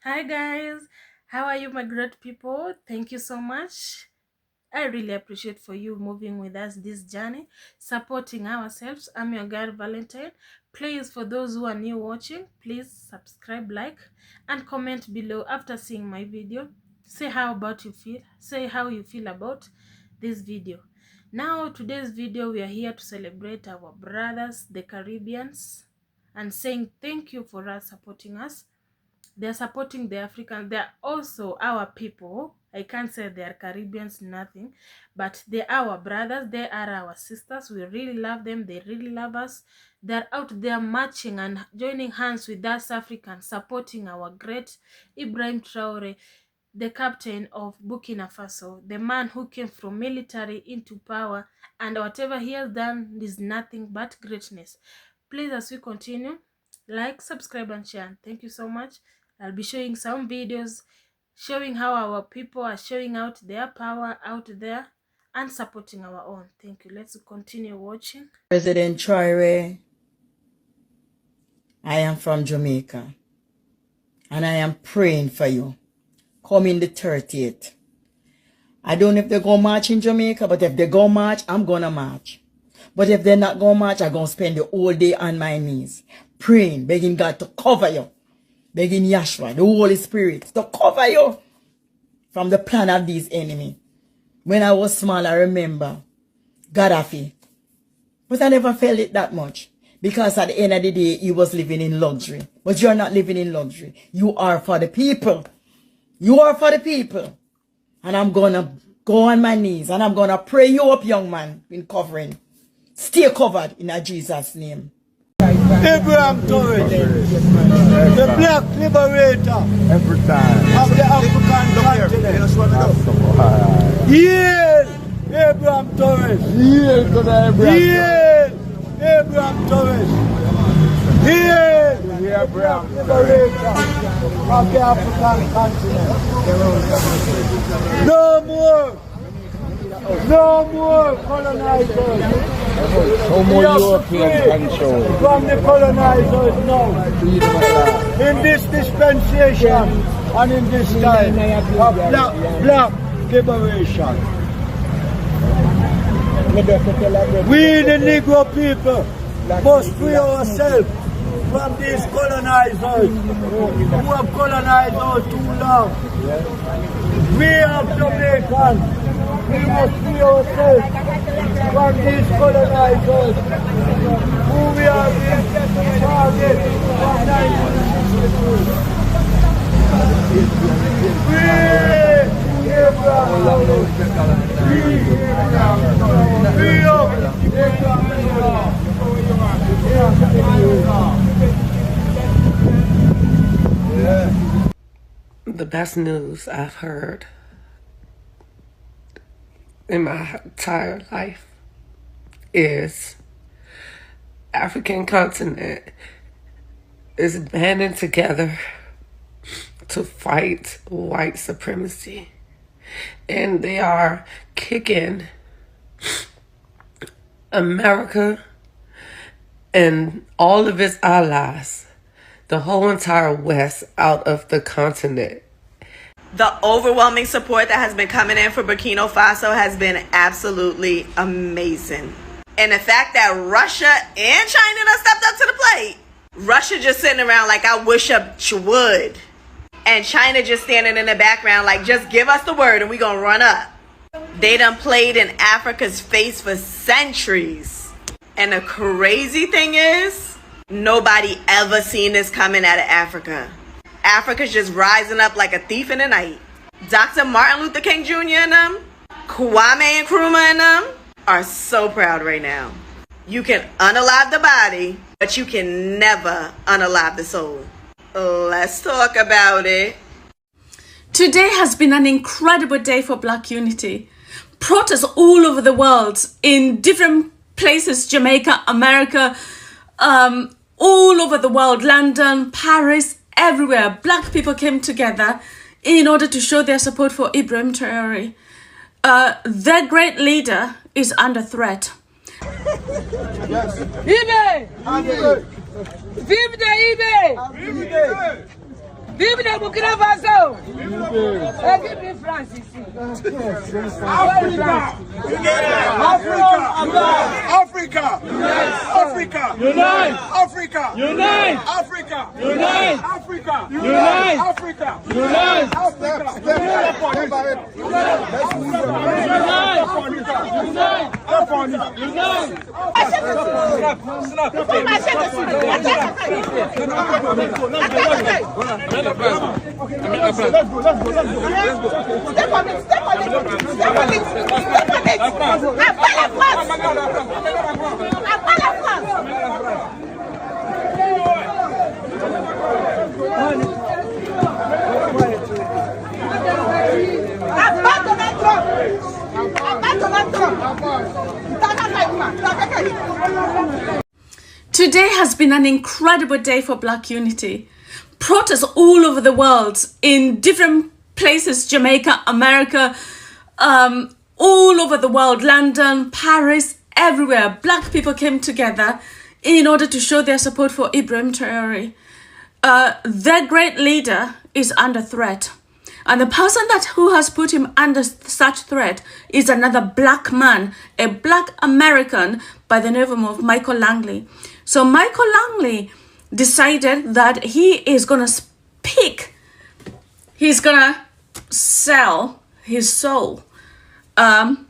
Hi guys, how are you, my great people? Thank you so much. I really appreciate for you moving with us this journey, supporting ourselves. I'm your girl Valentine. Please, for those who are new watching, please subscribe, like, and comment below after seeing my video. Say how about you feel. Say how you feel about this video. Now, today's video, we are here to celebrate our brothers, the Caribbeans, and saying thank you for us supporting us. They're supporting the Africans. They're also our people. I can't say they're Caribbeans, nothing, but they are our brothers. They are our sisters. We really love them. They really love us. They're out there marching and joining hands with us Africans, supporting our great Ibrahim Traore, the captain of Burkina Faso, the man who came from military into power, and whatever he has done is nothing but greatness. Please, as we continue, like, subscribe, and share. Thank you so much. I'll be showing some videos showing how our people are showing out their power out there and supporting our own. Thank you. Let's continue watching. President Traore, I am from Jamaica and I am praying for you. Come in the 30th. I don't know if they're going to march in Jamaica, but if they go march, I'm going to march. But if they're not going to march, I'm going to spend the whole day on my knees, praying, begging God to cover you, begging Yahshua, the Holy Spirit, to cover you from the plan of these enemies. When I was small, I remember Gaddafi, but I never felt it that much. Because at the end of the day, he was living in luxury. But you're not living in luxury. You are for the people. You are for the people. And I'm going to go on my knees and I'm going to pray you up, young man, in covering. Stay covered in Jesus' name. Ibrahim Traore, the black liberator every time of the African continent. Yield Ibrahim Traore. Yield to the Ibrahim. Yield Ibrahim Traore. Yield Ibrahim liberator of the African continent. No more. No more colonizers. No more European control. From the colonizers now. In this dispensation and in this time of black liberation. We the Negro people must free ourselves from these colonizers who have colonized us too long. We have Jamaicans. We must free ourselves from these colonizers who we have been targeted from 1962. The best news I've heard in my entire life is African continent is banding together to fight white supremacy, and they are kicking America and all of its allies, the whole entire West, out of the continent. The overwhelming support that has been coming in for Burkina Faso has been absolutely amazing. And the fact that Russia and China done stepped up to the plate. Russia just sitting around like, I wish you would. And China just standing in the background like, just give us the word and we gonna run up. They done played in Africa's face for centuries. And the crazy thing is, nobody ever seen this coming out of Africa. Africa's just rising up like a thief in the night. Dr. Martin Luther King Jr. and them, Kwame Nkrumah and them are so proud right now. You can unalive the body, but you can never unalive the soul. Let's talk about it. Today has been an incredible day for Black unity. Protests all over the world, in different places, Jamaica, America, all over the world, London, Paris, everywhere. Black people came together in order to show their support for Ibrahim Traore. Their great leader is under threat. Ibe! Vive de Ibe! Vive le Burkina Faso! Vive le France ici! Africa! Africa! Africa! Unite! Africa! Unite! Africa! Unite! Africa! Unite! Africa! Unite! Africa! Today has been an incredible day for Black unity. Protests all over the world, in different places, Jamaica, America, all over the world, London, Paris, everywhere. Black people came together in order to show their support for Ibrahim Traore. Their great leader is under threat. And the person who has put him under such threat is another black man, a black American by the name of Michael Langley. So Michael Langley decided that he is going to speak. He's going to sell his soul. And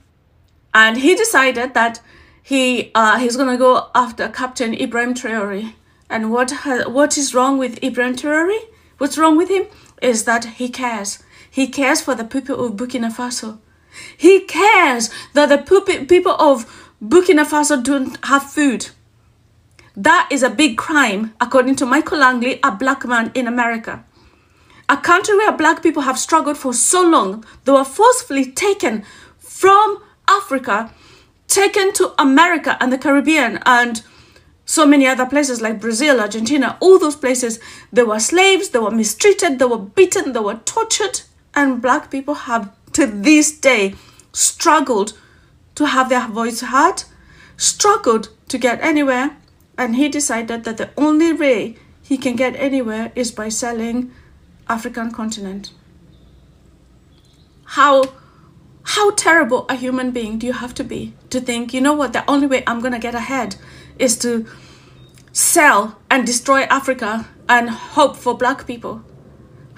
he decided that he's going to go after Captain Ibrahim Traore. And what is wrong with Ibrahim Traore? What's wrong with him is that he cares. He cares for the people of Burkina Faso. He cares that the people of Burkina Faso don't have food. That is a big crime, according to Michael Langley, a black man in America. A country where black people have struggled for so long, they were forcefully taken from Africa, taken to America and the Caribbean and so many other places like Brazil, Argentina, all those places. They were slaves, they were mistreated, they were beaten, they were tortured. And black people have, to this day, struggled to have their voice heard, struggled to get anywhere. And he decided that the only way he can get anywhere is by selling African continent. How terrible a human being do you have to be to think, you know what, the only way I'm going to get ahead is to sell and destroy Africa and hope for black people?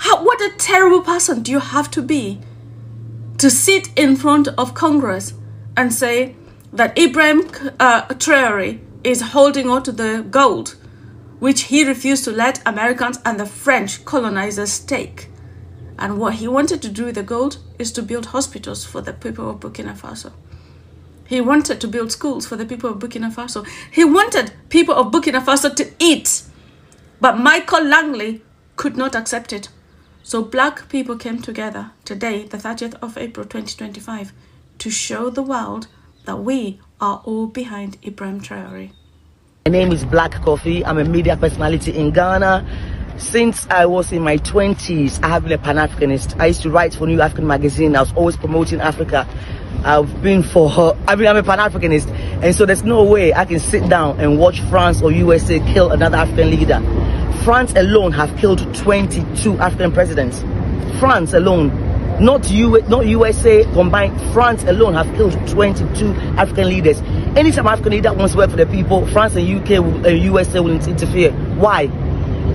What a terrible person do you have to be to sit in front of Congress and say that Ibrahim Traore is holding on to the gold, which he refused to let Americans and the French colonizers take. And what he wanted to do with the gold is to build hospitals for the people of Burkina Faso. He wanted to build schools for the people of Burkina Faso. He wanted people of Burkina Faso to eat. But Michael Langley could not accept it. So black people came together today, the 30th of April 2025, to show the world that we are all behind Ibrahim Traore. My name is Black Coffee. I'm a media personality in Ghana. Since I was in my 20s, I have been a Pan-Africanist. I used to write for New African magazine. I was always promoting Africa. I'm a Pan-Africanist. And so there's no way I can sit down and watch France or USA kill another African leader. France alone have killed 22 African presidents. France alone, not USA combined. France alone have killed 22 African leaders. Anytime African leader wants to work for the people, France and UK and USA will interfere. Why?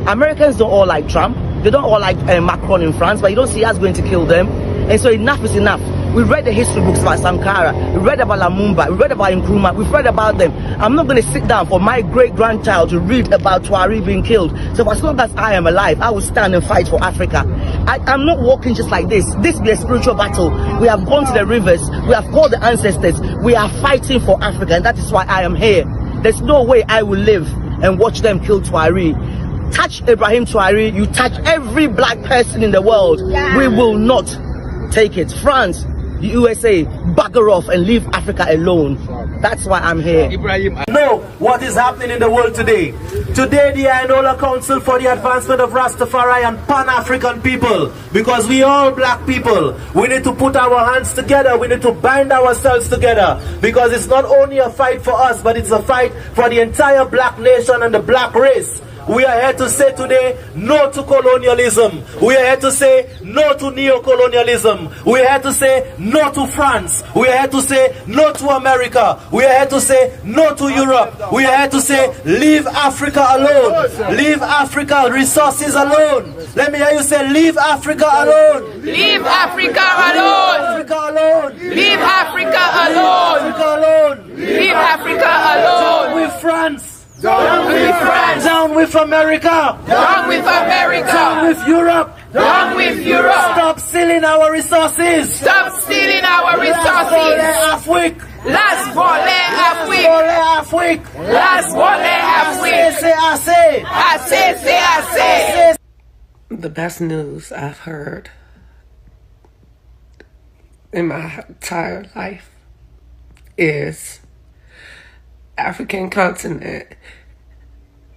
Americans don't all like Trump. They don't all like Macron in France, but you don't see us going to kill them. And so enough is enough. We read the history books about Sankara. We read about Lumumba. We read about Nkrumah. We've read about them. I'm not going to sit down for my great-grandchild to read about Traore being killed. So as long as I am alive, I will stand and fight for Africa. I'm not walking just like this. This will be a spiritual battle. We have gone to the rivers. We have called the ancestors. We are fighting for Africa, and that is why I am here. There's no way I will live and watch them kill Traore. Touch Ibrahim Traore, you touch every black person in the world. Yeah. We will not take it. France, the USA, bugger off and leave Africa alone. That's why I'm here. Ibrahim, know what is happening in the world today. Today, the Inola Council for the Advancement of Rastafari and Pan-African people, because we all black people, we need to put our hands together. We need to bind ourselves together, because it's not only a fight for us, but it's a fight for the entire black nation and the black race. We are here to say today no to colonialism. We are here to say no to neo-colonialism. We are here to say no to France. We are here to say no to America. We are here to say no to Europe. We are here to say leave Africa alone. Leave Africa resources alone. Let me hear you say leave Africa alone. Leave Africa alone. Africa alone. Leave Africa alone. Africa alone. Leave Africa alone. Down with France. Down with France. Down with America. Down with America. Down with Europe. Down with Europe. Stop stealing our resources. Stop stealing our resources. Last volet Last volet Afrique. Last volet Afrique. Assez. The best news I've heard in my entire life is African continent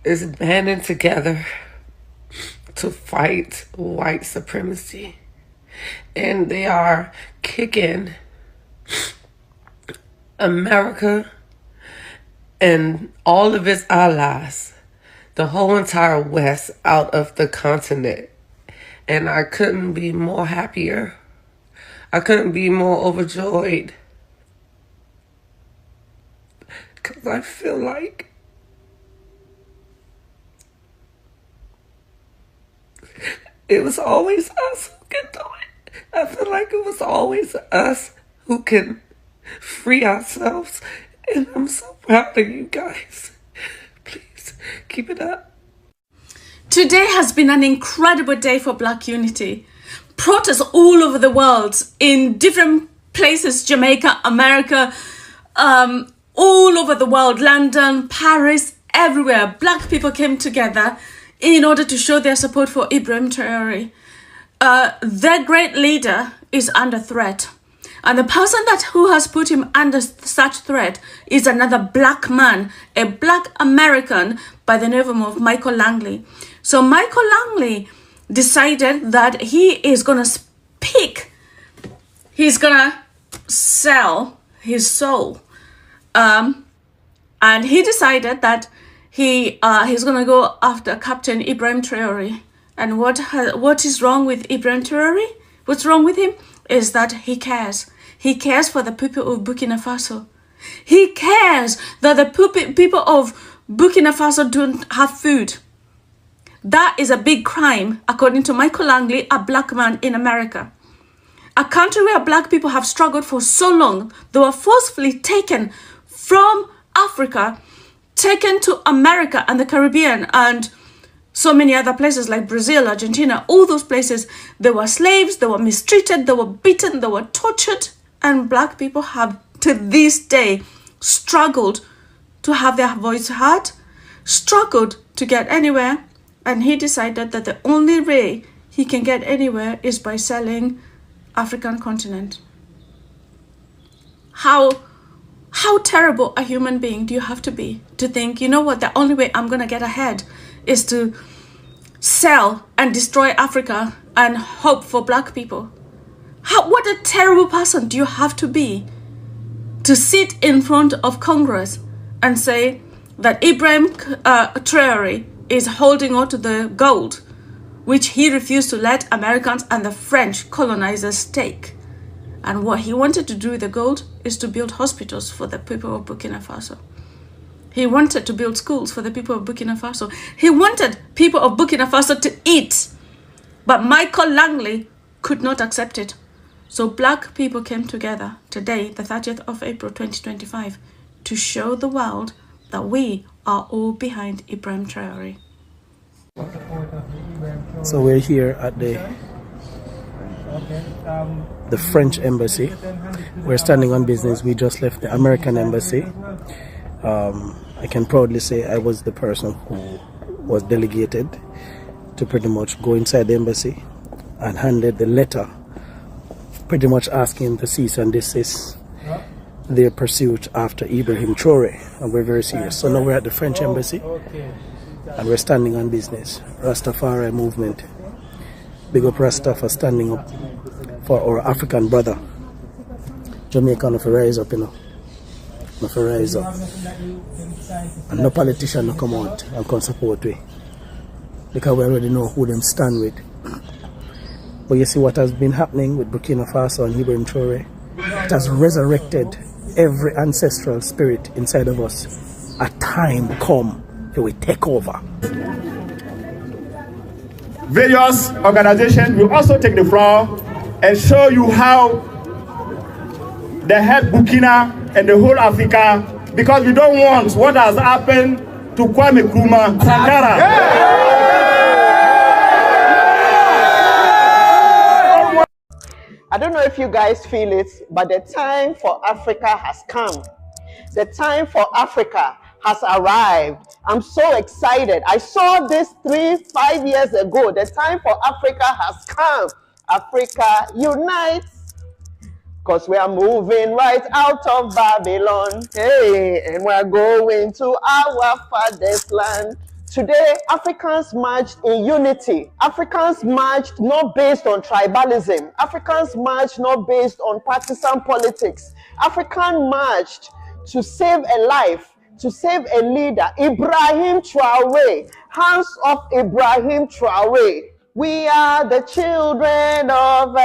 is banding together to fight white supremacy. And they are kicking America and all of its allies, the whole entire West, out of the continent. And I couldn't be more happier. I couldn't be more overjoyed. Because I feel like it was always us who can do it. I feel like it was always us who can free ourselves. And I'm so proud of you guys. Please keep it up. Today has been an incredible day for Black unity. Protests all over the world, in different places, Jamaica, America, all over the world, London, Paris, everywhere. Black people came together in order to show their support for Ibrahim Traore. Their great leader is under threat. And the person who has put him under such threat is another black man, a black American by the name of Michael Langley. So Michael Langley decided that he is going to speak. He's going to sell his soul. And he decided that he's going to go after Captain Ibrahim Traore. And what is wrong with Ibrahim Traore? What's wrong with him is that he cares. He cares for the people of Burkina Faso. He cares that the people of Burkina Faso don't have food. That is a big crime, according to Michael Langley, a black man in America. A country where black people have struggled for so long, they were forcefully taken from Africa, taken to America and the Caribbean and so many other places like Brazil, Argentina, all those places. They were slaves, they were mistreated, they were beaten, they were tortured. And black people have, to this day, struggled to have their voice heard, struggled to get anywhere. And he decided that the only way he can get anywhere is by selling African continent. How terrible a human being do you have to be to think, you know what, the only way I'm going to get ahead is to sell and destroy Africa and hope for black people? What a terrible person do you have to be to sit in front of Congress and say that Ibrahim Traore is holding on to the gold, which he refused to let Americans and the French colonizers take. And what he wanted to do with the gold is to build hospitals for the people of Burkina Faso. He wanted to build schools for the people of Burkina Faso. He wanted people of Burkina Faso to eat. But Michael Langley could not accept it. So black people came together today, the 30th of April 2025, to show the world that we are all behind Ibrahim Traore. So we're here at the French embassy. We're standing on business. We just left the American embassy. I can proudly say I was the person who was delegated to pretty much go inside the embassy and handed the letter, pretty much asking to cease and desist their pursuit after Ibrahim Traore, and we're very serious. So now we're at the French embassy and we're standing on business. Rastafari movement. Big up Rasta for standing up for our African brother. Jamaican if rise up, you know. If rise up. And no politician no come out and come support we. because we already know who them stand with. But you see what has been happening with Burkina Faso and Ibrahim Traore? It has resurrected every ancestral spirit inside of us. A time come that we take over. Various organizations will also take the floor and show you how they help Burkina and the whole Africa, because we don't want what has happened to Kwame Nkrumah Sankara. I don't know if you guys feel it, but the time for Africa has come. The time for Africa has arrived. I'm so excited. I saw this 5 years ago. The time for Africa has come. Africa unites, because we are moving right out of Babylon. Hey, and we're going to our father's land. Today, Africans marched in unity. Africans marched not based on tribalism. Africans marched not based on partisan politics. Africans marched to save a life, to save a leader. Ibrahim Traore, hands off Ibrahim Traore. We are the children of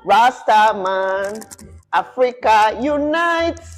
Rastaman. Africa unites,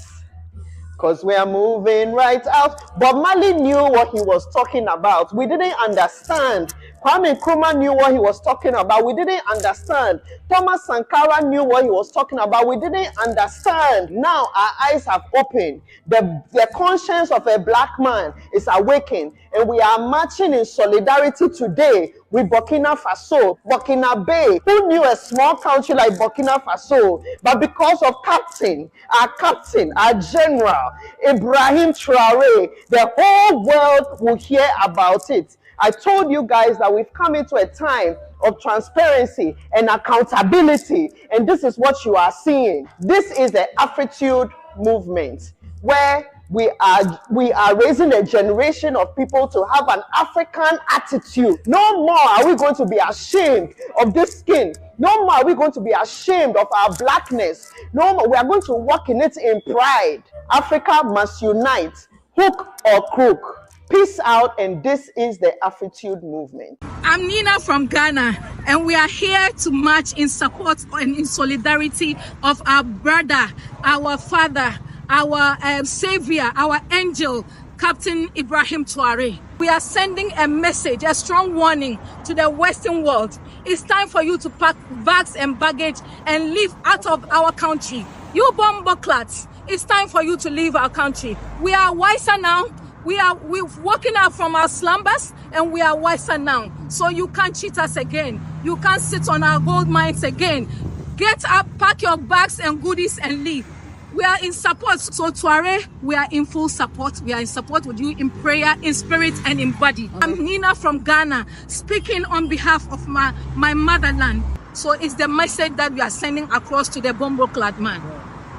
because we are moving right out. But Mali knew what he was talking about. We didn't understand. Kwame Nkrumah knew what he was talking about. We didn't understand. Thomas Sankara knew what he was talking about. We didn't understand. Now our eyes have opened. The conscience of a black man is awakened. And we are marching in solidarity today with Burkina Faso, Burkina Bay. Who knew a small country like Burkina Faso? But because of captain, our general, Ibrahim Traore, the whole world will hear about it. I told you guys that we've come into a time of transparency and accountability, and this is what you are seeing. This is the Afritude movement, where we are raising a generation of people to have an African attitude. No more are we going to be ashamed of this skin. No more are we going to be ashamed of our blackness. No more, we are going to walk in it in pride. Africa must unite, hook or crook. Peace out, and this is the Afritude movement. I'm Nina from Ghana, and we are here to march in support and in solidarity of our brother, our father, our savior, our angel, Captain Ibrahim Traore. We are sending a message, a strong warning to the Western world. It's time for you to pack bags and baggage and leave out of our country. You bomboclats, it's time for you to leave our country. We are wiser now. We're walking out from our slumbers, and we are wiser now. So you can't cheat us again. You can't sit on our gold mines again. Get up, pack your bags and goodies and leave. We are in support. So Traore, we are in full support. We are in support with you in prayer, in spirit, and in body. I'm Nina from Ghana, speaking on behalf of my motherland. So it's the message that we are sending across to the bombo-clad man.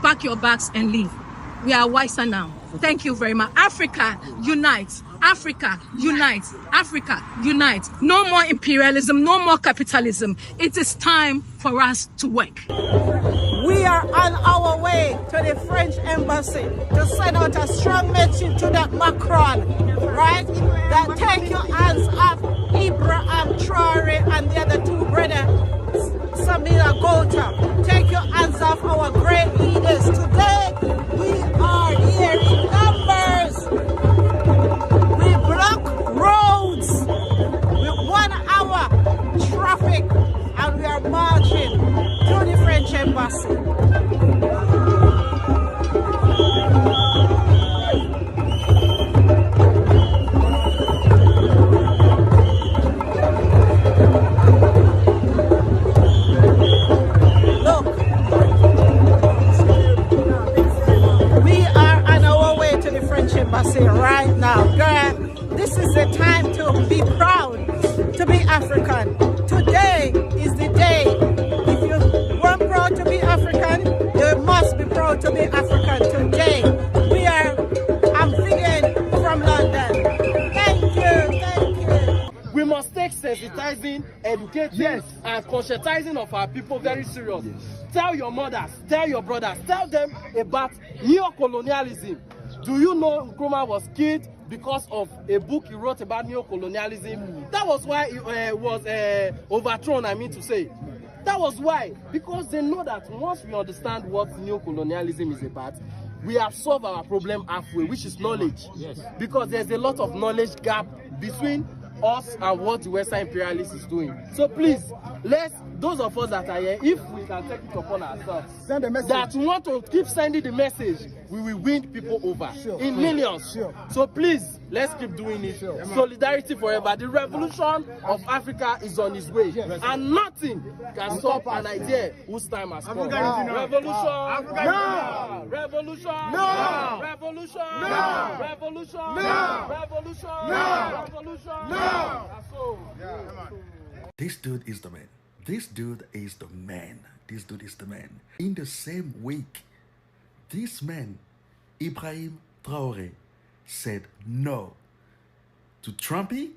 Pack your bags and leave. We are wiser now. Thank you very much. Africa, unite. Africa, unite. Africa, unite. No more imperialism, no more capitalism. It is time for us to work. We are on our way to the French embassy to send out a strong message to that Macron, right? That take your hands off Ibrahim Traore and the other two brothers, Samira Gota. Take your hands off our great leaders. Today, we are here in numbers. We block roads with 1 hour traffic, and we are marching to the French embassy. Embassy right now. Girl, this is the time to be proud to be African. Today is the day. If you weren't proud to be African, you must be proud to be African. Today, I'm Vivian from London. Thank you. We must take sensitizing, educating, and conscientizing of our people very serious. Tell your mothers, tell your brothers, tell them about neo-colonialism. Do you know Nkrumah was killed because of a book he wrote about neocolonialism. That was why it was overthrown, I mean to say. That was why, because they know that once we understand what neocolonialism is about, we have solved our problem halfway, which is knowledge. Yes. Because there's a lot of knowledge gap between us and what the Western imperialist is doing. So please, those of us that are here, if we can take it upon ourselves, send a message that we want to keep sending the message, we will win people over in millions. So please, let's keep doing it. Solidarity forever. The revolution of Africa is on its way, and nothing can stop an idea whose time has come. Revolution! No! Revolution! No! Revolution! No! Revolution! No! Revolution! No! Revolution! No! This dude is the man. This dude is the man. This dude is the man. In the same week, this man, Ibrahim Traore, said no to Trumpy,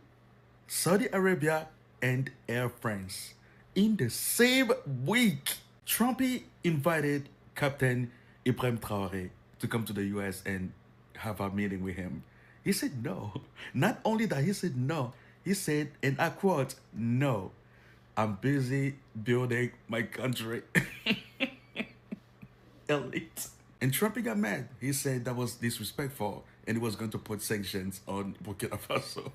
Saudi Arabia, and Air France. In the same week, Trumpy invited Captain Ibrahim Traore to come to the US and have a meeting with him. He said no. Not only that, he said no. He said, and I quote, no, I'm busy building my country. Elite. And Trump got mad. He said that was disrespectful and he was going to put sanctions on Burkina Faso.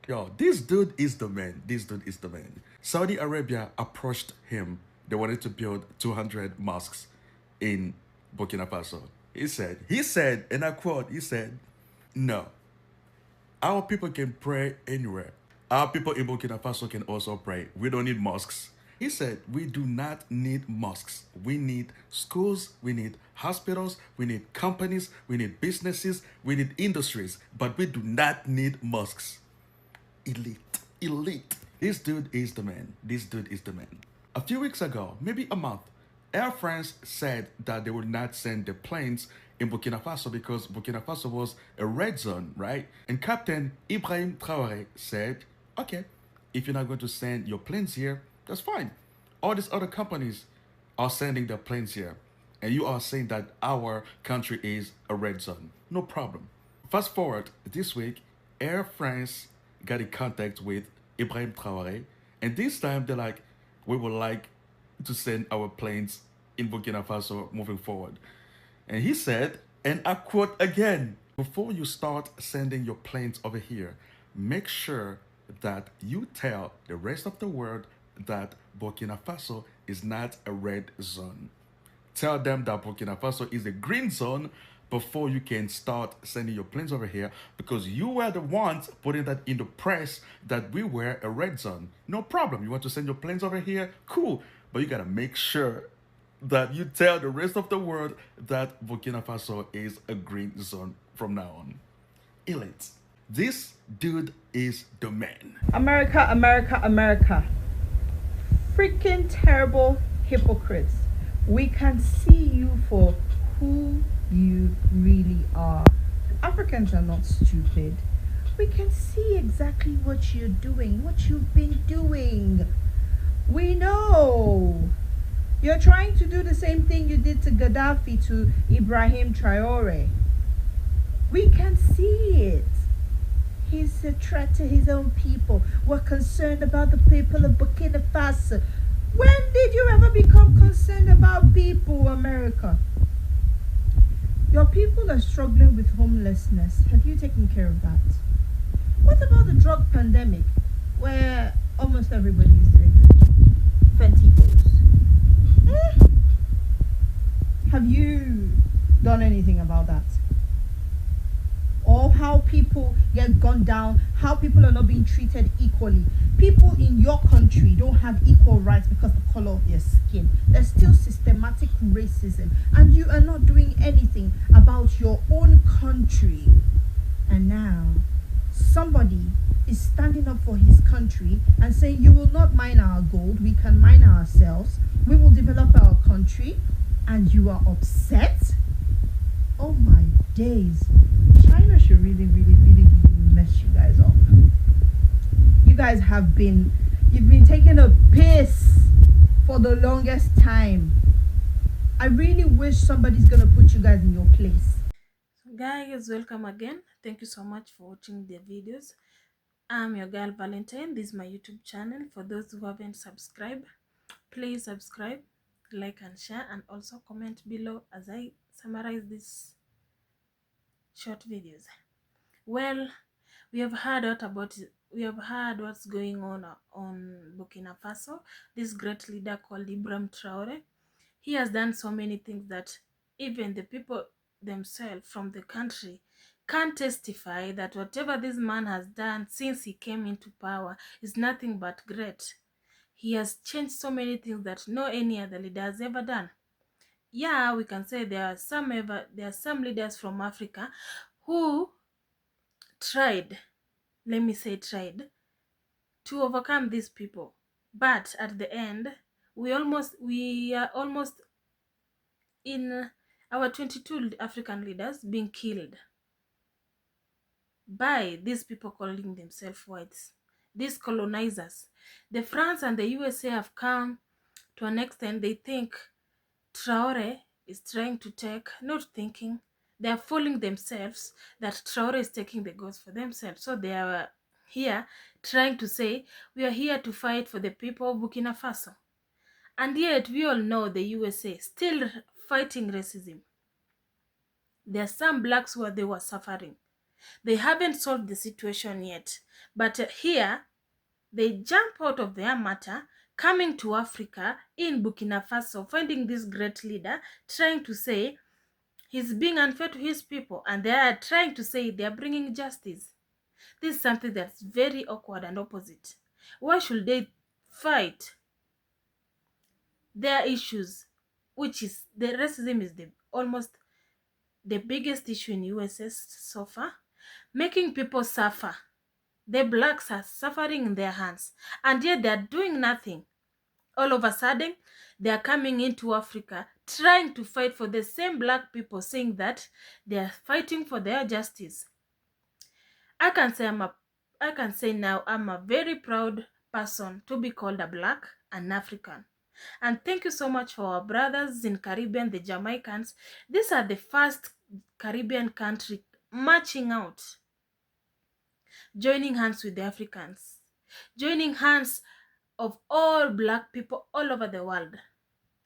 Yo, this dude is the man. This dude is the man. Saudi Arabia approached him. They wanted to build 200 mosques in Burkina Faso. He said, and I quote, he said, no. Our people can pray anywhere. Our people in Burkina Faso can also pray. We don't need mosques. He said, we do not need mosques. We need schools, we need hospitals, we need companies, we need businesses, we need industries, but we do not need mosques. Elite. This dude is the man. This dude is the man. A few weeks ago, maybe a month, Air France said that they would not send the planes in Burkina Faso because Burkina Faso was a red zone, right? And Captain Ibrahim Traore said, okay, if you're not going to send your planes here, that's fine. All these other companies are sending their planes here. And you are saying that our country is a red zone. No problem. Fast forward, this week, Air France got in contact with Ibrahim Traore. And this time they're like, we would like to send our planes in Burkina Faso moving forward. And he said, and I quote again, before you start sending your planes over here, make sure that you tell the rest of the world that Burkina Faso is not a red zone. Tell them that Burkina Faso is a green zone before you can start sending your planes over here, because you were the ones putting that in the press that we were a red zone. No problem. You want to send your planes over here? Cool. But you got to make sure that you tell the rest of the world that Burkina Faso is a green zone from now on. Elite. This dude is the man. America, America, America. Freaking terrible hypocrites. We can see you for who you really are. Africans are not stupid. We can see exactly what you're doing, what you've been doing. We know. You're trying to do the same thing you did to Gaddafi, to Ibrahim Traore. We can see it. He's a threat to his own people. We're concerned about the people of Burkina Faso. When did you ever become concerned about people, America? Your people are struggling with homelessness. Have you taken care of that? What about the drug pandemic, where almost everybody is doing Fenticles? Have you done anything about that? Or how people get gunned down, how people are not being treated equally. People in your country don't have equal rights because of the color of their skin. There's still systematic racism, and you are not doing anything about your own country. And now somebody is standing up for his country and saying, you will not mine our gold, we can mine ourselves, we will develop our country, and you are upset? Oh my days. China should really mess you guys up. You guys you've been taking a piss for the longest time. I really wish somebody's gonna put you guys in your place. Guys, welcome again. Thank you so much for watching the videos. I'm your girl Valentine. This is my YouTube channel. For those who haven't subscribed, please subscribe, like and share, and also comment below as I summarize these short videos. Well, we have heard what's going on Burkina Faso. This great leader called Ibrahim Traore. He has done so many things that even the people themselves from the country can't testify that whatever this man has done since he came into power is nothing but great. He has changed so many things that no any other leader has ever done. Yeah, we can say there are some leaders from Africa who tried, let me say tried, to overcome these people. But at the end, we are almost in our 22 African leaders being killed by these people calling themselves whites, these colonizers. The France and the USA have come to an extent they think Traore is trying to take, not thinking, they are fooling themselves that Traore is taking the gods for themselves. So they are here trying to say, we are here to fight for the people of Burkina Faso. And yet we all know the USA still fighting racism. There are some blacks where they were suffering. They haven't solved the situation yet. But here, they jump out of their matter, coming to Africa, in Burkina Faso, finding this great leader, trying to say he's being unfair to his people, and they are trying to say they are bringing justice. This is something that's very awkward and opposite. Why should they fight their issues, which is the racism is almost the biggest issue in USS so far, making people suffer. The blacks are suffering in their hands, and yet they are doing nothing. All of a sudden, they are coming into Africa, trying to fight for the same black people, saying that they are fighting for their justice. I can say now I'm a very proud person to be called a black and African. And thank you so much for our brothers in Caribbean, the Jamaicans. These are the first Caribbean country marching out, joining hands with the Africans, joining hands of all black people all over the world,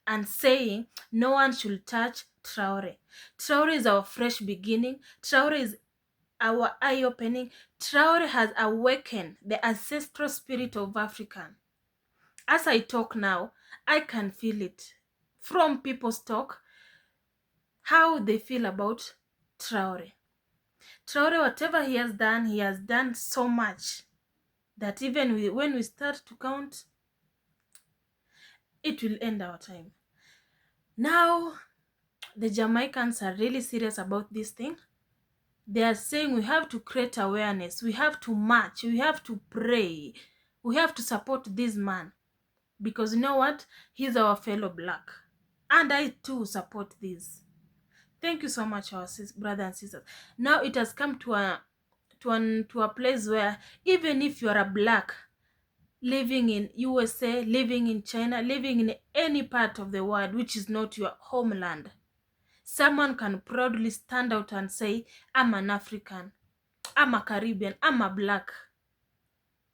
and saying no one should touch Traore. Traore is our fresh beginning. Traore is our eye-opening. Traore has awakened the ancestral spirit of African. As I talk now, I can feel it from people's talk, how they feel about Traore. Traore, whatever he has done so much that even when we start to count, it will end our time. Now, the Jamaicans are really serious about this thing. They are saying we have to create awareness, we have to march, we have to pray, we have to support this man. Because you know what? He's our fellow black. And I too support this. Thank you so much, our brothers and sisters. Now it has come to a place where even if you are a black, living in USA, living in China, living in any part of the world which is not your homeland, someone can proudly stand out and say, I'm an African, I'm a Caribbean, I'm a black.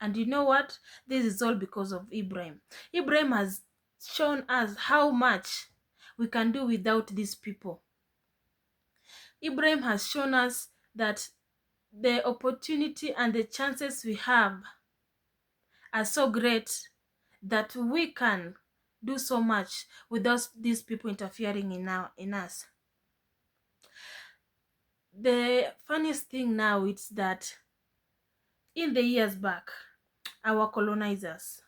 And you know what? This is all because of Ibrahim. Ibrahim has shown us how much we can do without these people. Ibrahim has shown us that the opportunity and the chances we have are so great that we can do so much without these people interfering in us. The funniest thing now is that in the years back, our colonizers,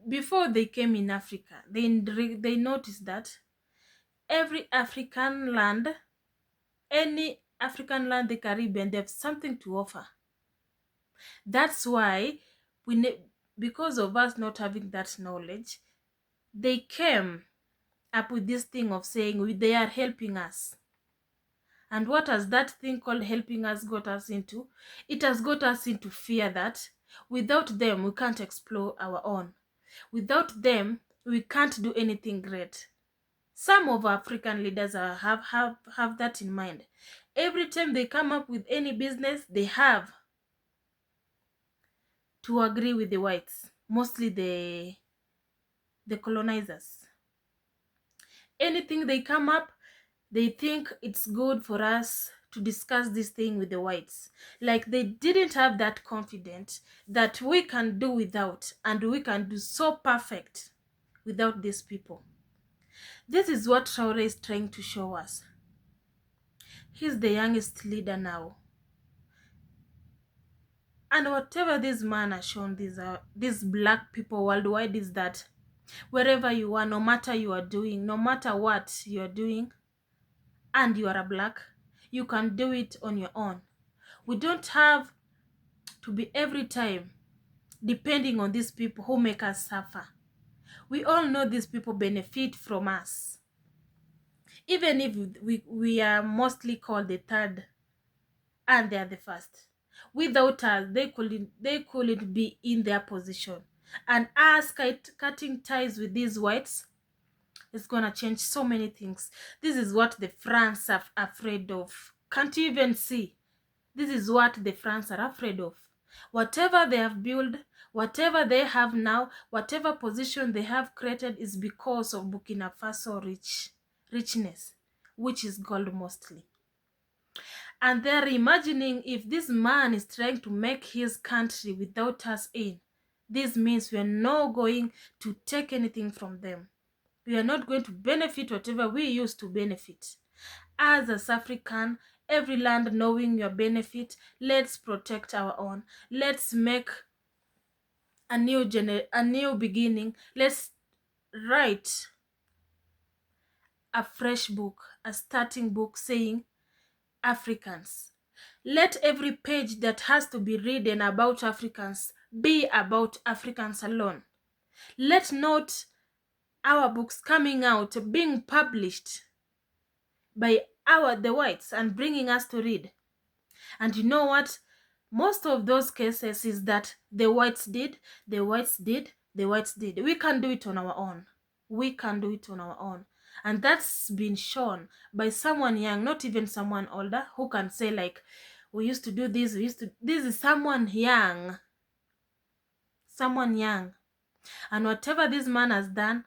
before they came in Africa, they noticed that every African land, any African land, the Caribbean, they have something to offer. That's why because of us not having that knowledge, they came up with this thing of saying they are helping us. And what has that thing called helping us got us into? It has got us into fear that without them, we can't explore our own. Without them, we can't do anything great. Some of African leaders have that in mind. Every time they come up with any business, they have to agree with the whites, mostly the colonizers. Anything they come up, they think it's good for us to discuss this thing with the whites. Like they didn't have that confidence that we can do without, and we can do so perfect without these people. This is what Traore is trying to show us. He's the youngest leader now. And whatever this man has shown these black people worldwide is that wherever you are, no matter you are doing, no matter what you are doing, and you are a black, you can do it on your own. We don't have to be every time depending on these people who make us suffer. We all know these people benefit from us. Even if we are mostly called the third and they are the first. Without us, they couldn't be in their position. And us cutting ties with these whites is gonna change so many things. This is what the France are afraid of. Can't you even see? This is what the France are afraid of. Whatever they have built, whatever they have now, whatever position they have created is because of Burkina Faso richness, which is gold mostly. And they're imagining if this man is trying to make his country without us in, this means we are not going to take anything from them. We are not going to benefit whatever we used to benefit. As a South African, every land knowing your benefit, let's protect our own. Let's make a new beginning. Let's write a fresh book, a starting book saying Africans. Let every page that has to be written about Africans be about Africans alone. Let not our books coming out being published by the whites and bringing us to read. And you know what? Most of those cases is that the whites did. We can do it on our own. We can do it on our own. And that's been shown by someone young, not even someone older, who can say like, we used to do this, this is someone young. Someone young. And whatever this man has done,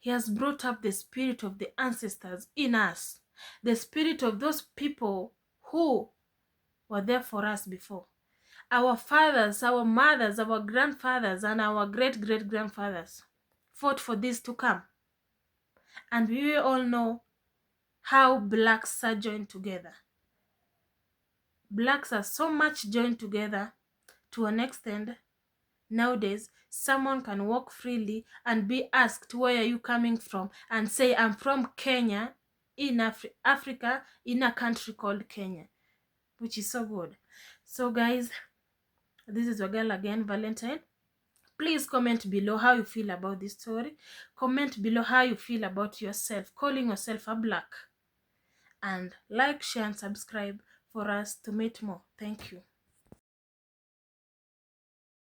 he has brought up the spirit of the ancestors in us. The spirit of those people who were there for us before. Our fathers, our mothers, our grandfathers, and our great-great-grandfathers fought for this to come. And we all know how blacks are joined together. Blacks are so much joined together to an extent. Nowadays, someone can walk freely and be asked, where are you coming from? And say, I'm from Kenya, in Africa, in a country called Kenya. Which is so good. So guys, this is your girl again, Valentine. Please comment below how you feel about this story. Comment below how you feel about yourself, calling yourself a black. And like, share, and subscribe for us to meet more. Thank you.